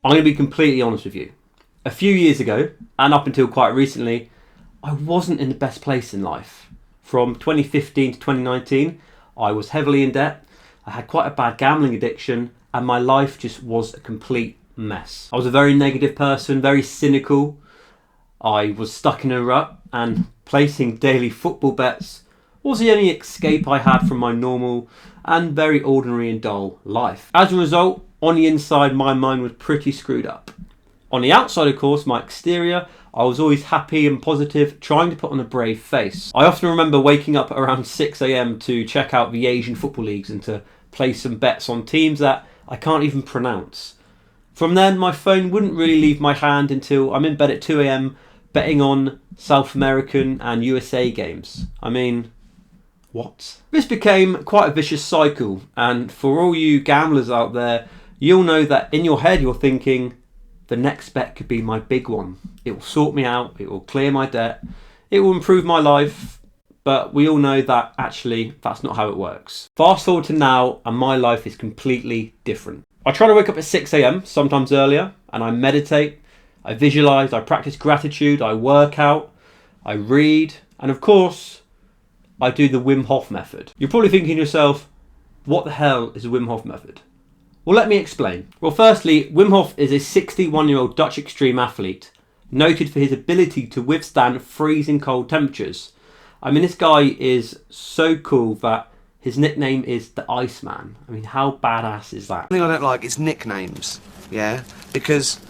I'm going to be completely honest with you. A few years ago, and up until quite recently, I wasn't in the best place in life. From 2015 to 2019, I was heavily in debt. I had quite a bad gambling addiction, and my life just was a complete mess. I was a very negative person, very cynical. I was stuck in a rut, and placing daily football bets was the only escape I had from my normal and very ordinary and dull life. As a result, on the inside, my mind was pretty screwed up. On the outside, of course, my exterior, I was always happy and positive, trying to put on a brave face. I often remember waking up at around 6 a.m. to check out the Asian football leagues and to place some bets on teams that I can't even pronounce. From then, my phone wouldn't really leave my hand until I'm in bed at 2 a.m. betting on South American and USA games. I mean, what? This became quite a vicious cycle, and for all you gamblers out there, you'll know that in your head you're thinking, the next bet could be my big one. It will sort me out, it will clear my debt, it will improve my life, but we all know that actually that's not how it works. Fast forward to now, and my life is completely different. I try to wake up at 6 a.m, sometimes earlier, and I meditate, I visualize, I practice gratitude, I work out, I read, and of course, I do the Wim Hof method. You're probably thinking to yourself, what the hell is the Wim Hof method? Well, let me explain. Well, firstly, Wim Hof is a 61-year-old Dutch extreme athlete, noted for his ability to withstand freezing cold temperatures. I mean, this guy is so cool that his nickname is the Iceman. I mean, how badass is that? The thing I don't like is nicknames, yeah? Because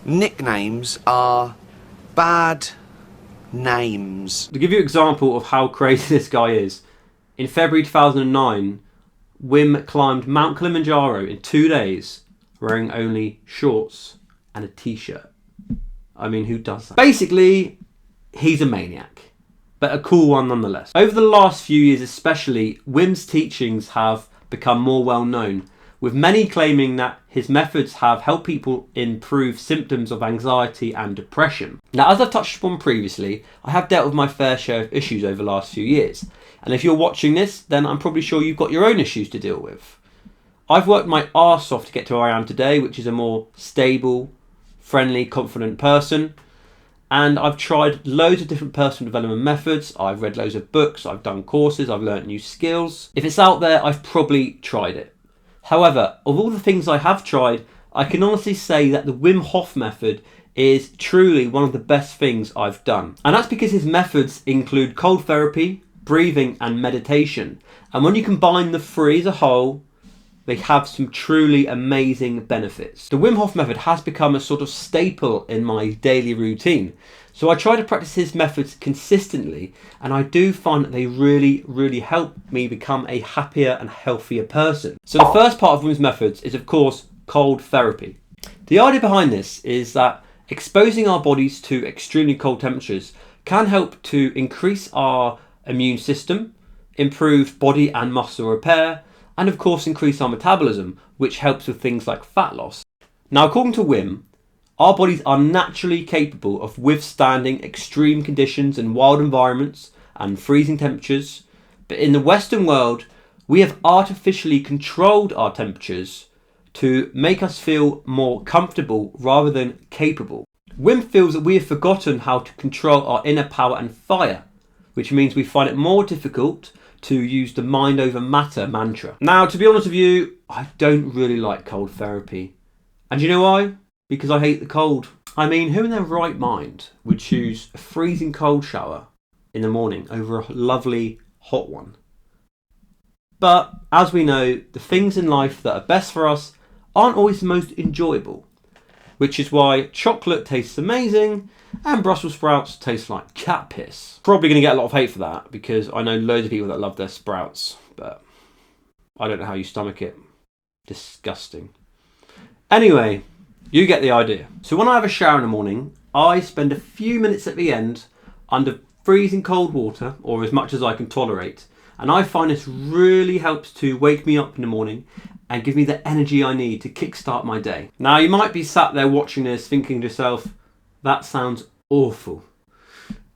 nicknames are bad names. To give you an example of how crazy this guy is, in February 2009, Wim climbed Mount Kilimanjaro in 2 days wearing only shorts and a t-shirt. I mean, who does that? Basically, he's a maniac, but a cool one nonetheless. Over the last few years especially, Wim's teachings have become more well known, with many claiming that his methods have helped people improve symptoms of anxiety and depression. Now, as I've touched upon previously, I have dealt with my fair share of issues over the last few years. And if you're watching this, then I'm probably sure you've got your own issues to deal with. I've worked my arse off to get to where I am today, which is a more stable, friendly, confident person. And I've tried loads of different personal development methods. I've read loads of books, I've done courses, I've learnt new skills. If it's out there, I've probably tried it. However, of all the things I have tried, I can honestly say that the Wim Hof method is truly one of the best things I've done. And that's because his methods include cold therapy, breathing and meditation. And when you combine the three as a whole, they have some truly amazing benefits. The Wim Hof method has become a sort of staple in my daily routine. So I try to practice his methods consistently, and I do find that they really help me become a happier and healthier person. So the first part of Wim's methods is, of course, cold therapy. The idea behind this is that exposing our bodies to extremely cold temperatures can help to increase our immune system, improve body and muscle repair, and of course increase our metabolism, which helps with things like fat loss. Now, according to Wim, our bodies are naturally capable of withstanding extreme conditions in wild environments and freezing temperatures, but in the Western world, we have artificially controlled our temperatures to make us feel more comfortable rather than capable. Wim feels that we have forgotten how to control our inner power and fire, which means we find it more difficult to use the mind over matter mantra. Now, to be honest with you, I don't really like cold therapy. And you know why? Because I hate the cold. I mean, who in their right mind would choose a freezing cold shower in the morning over a lovely hot one? But as we know, the things in life that are best for us aren't always the most enjoyable, which is why chocolate tastes amazing and Brussels sprouts taste like cat piss. Probably going to get a lot of hate for that because I know loads of people that love their sprouts, but I don't know how you stomach it. Disgusting. Anyway, you get the idea. So when I have a shower in the morning, I spend a few minutes at the end under freezing cold water, or as much as I can tolerate, and I find this really helps to wake me up in the morning and give me the energy I need to kickstart my day. Now, you might be sat there watching this thinking to yourself, that sounds awful.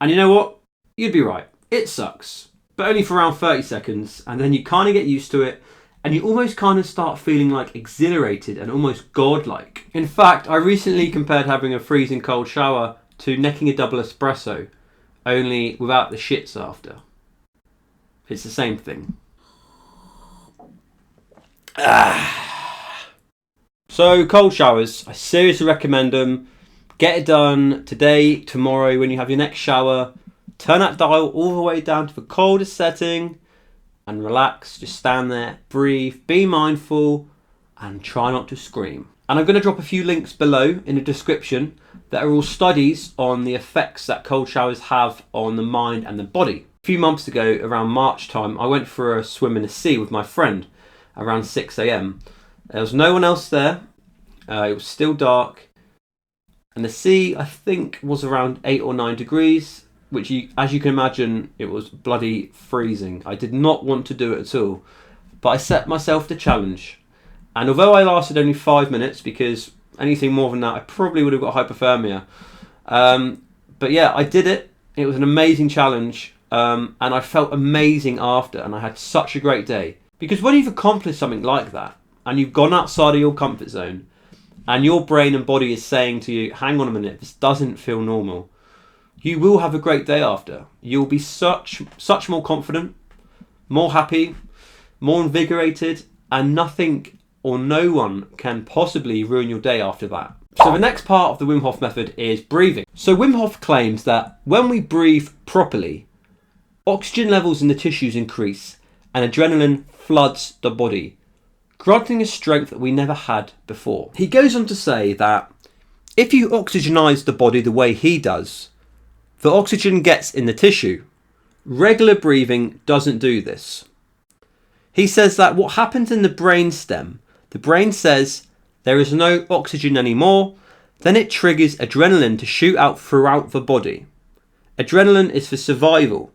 And you know what? You'd be right. It sucks. But only for around 30 seconds, and then you kind of get used to it, and you almost kind of start feeling like exhilarated and almost godlike. In fact, I recently compared having a freezing cold shower to necking a double espresso, only without the shits after. It's the same thing. So cold showers, I seriously recommend them. Get it done today, tomorrow, when you have your next shower. Turn that dial all the way down to the coldest setting and relax. Just stand there, breathe, be mindful, and try not to scream. And I'm going to drop a few links below in the description that are all studies on the effects that cold showers have on the mind and the body. A few months ago, around March time, I went for a swim in the sea with my friend around 6 a.m. There was no one else there. It was still dark. And the sea, I think, was around 8 or 9 degrees, which, as you can imagine, it was bloody freezing. I did not want to do it at all. But I set myself the challenge. And although I lasted only 5 minutes, because anything more than that, I probably would have got hypothermia. But yeah, I did it. It was an amazing challenge. And I felt amazing after. And I had such a great day. Because when you've accomplished something like that, and you've gone outside of your comfort zone, and your brain and body is saying to you, hang on a minute, this doesn't feel normal, you will have a great day after. You'll be such more confident, more happy, more invigorated, and nothing or no one can possibly ruin your day after that. So the next part of the Wim Hof method is breathing. So Wim Hof claims that when we breathe properly, oxygen levels in the tissues increase and adrenaline floods the body, granting a strength that we never had before. He goes on to say that if you oxygenize the body the way he does, the oxygen gets in the tissue. Regular breathing doesn't do this. He says that what happens in the brain stem, the brain says there is no oxygen anymore, then it triggers adrenaline to shoot out throughout the body. Adrenaline is for survival,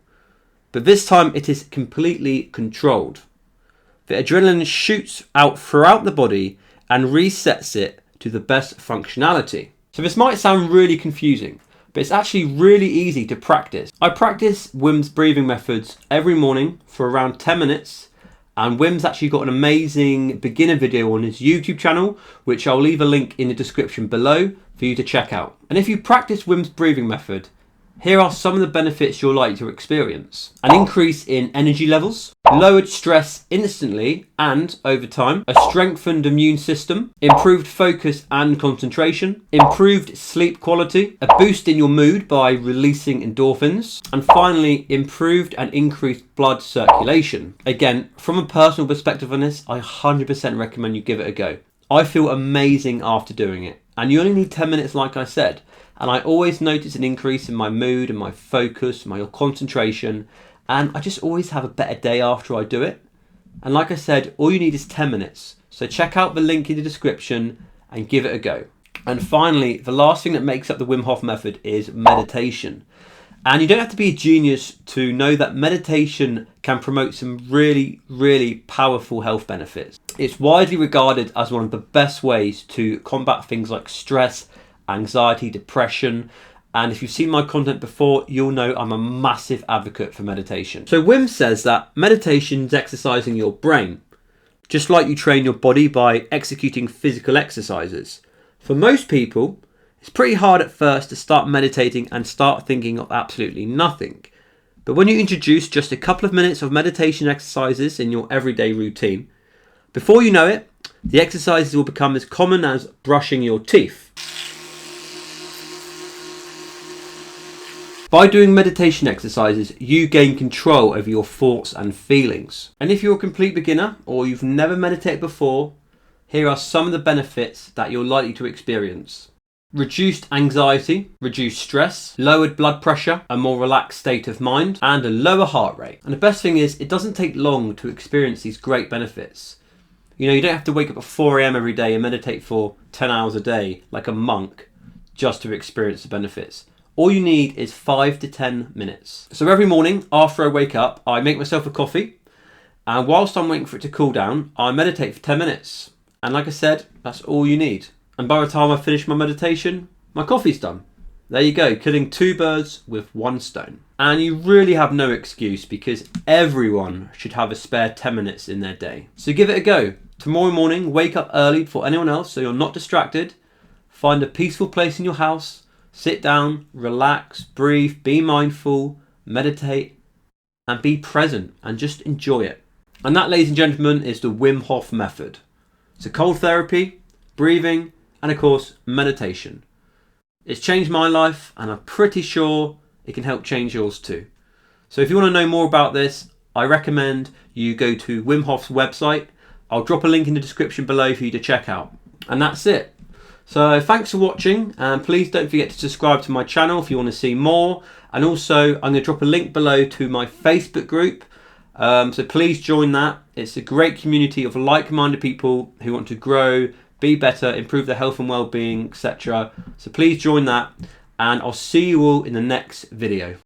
but this time it is completely controlled. The adrenaline shoots out throughout the body and resets it to the best functionality. So this might sound really confusing, but it's actually really easy to practice. I practice Wim's breathing methods every morning for around 10 minutes, and Wim's actually got an amazing beginner video on his YouTube channel, which I'll leave a link in the description below for you to check out. And if you practice Wim's breathing method, here are some of the benefits you're likely to experience. An increase in energy levels, lowered stress instantly and over time, a strengthened immune system, improved focus and concentration, improved sleep quality, a boost in your mood by releasing endorphins, and finally, improved and increased blood circulation. Again, from a personal perspective on this, I 100% recommend you give it a go. I feel amazing after doing it. And you only need 10 minutes like I said. And I always notice an increase in my mood and my focus, my concentration, and I just always have a better day after I do it. And like I said, all you need is 10 minutes. So check out the link in the description and give it a go. And finally, the last thing that makes up the Wim Hof method is meditation. And you don't have to be a genius to know that meditation can promote some really, really powerful health benefits. It's widely regarded as one of the best ways to combat things like stress, anxiety, depression, and if you've seen my content before, you'll know I'm a massive advocate for meditation. So Wim says that meditation is exercising your brain, just like you train your body by executing physical exercises. For most people, it's pretty hard at first to start meditating and start thinking of absolutely nothing. But when you introduce just a couple of minutes of meditation exercises in your everyday routine, before you know it, the exercises will become as common as brushing your teeth. By doing meditation exercises, you gain control over your thoughts and feelings. And if you're a complete beginner or you've never meditated before, here are some of the benefits that you're likely to experience. Reduced anxiety, reduced stress, lowered blood pressure, a more relaxed state of mind, and a lower heart rate. And the best thing is, it doesn't take long to experience these great benefits. You know, you don't have to wake up at 4 a.m. every day and meditate for 10 hours a day like a monk just to experience the benefits. All you need is 5 to 10 minutes. So every morning after I wake up, I make myself a coffee, and whilst I'm waiting for it to cool down, I meditate for 10 minutes. And like I said, that's all you need. And by the time I finish my meditation, my coffee's done. There you go, killing 2 birds with 1 stone. And you really have no excuse, because everyone should have a spare 10 minutes in their day. So give it a go. Tomorrow morning, wake up early before anyone else so you're not distracted. Find a peaceful place in your house. Sit down, relax, breathe, be mindful, meditate, and be present, and just enjoy it. And that, ladies and gentlemen, is the Wim Hof method. So cold therapy, breathing, and of course, meditation. It's changed my life, and I'm pretty sure it can help change yours too. So if you want to know more about this, I recommend you go to Wim Hof's website. I'll drop a link in the description below for you to check out. And that's it. So thanks for watching, and please don't forget to subscribe to my channel if you want to see more. And also, I'm going to drop a link below to my Facebook group. So please join that. It's a great community of like-minded people who want to grow, be better, improve their health and well-being, etc. So please join that, and I'll see you all in the next video.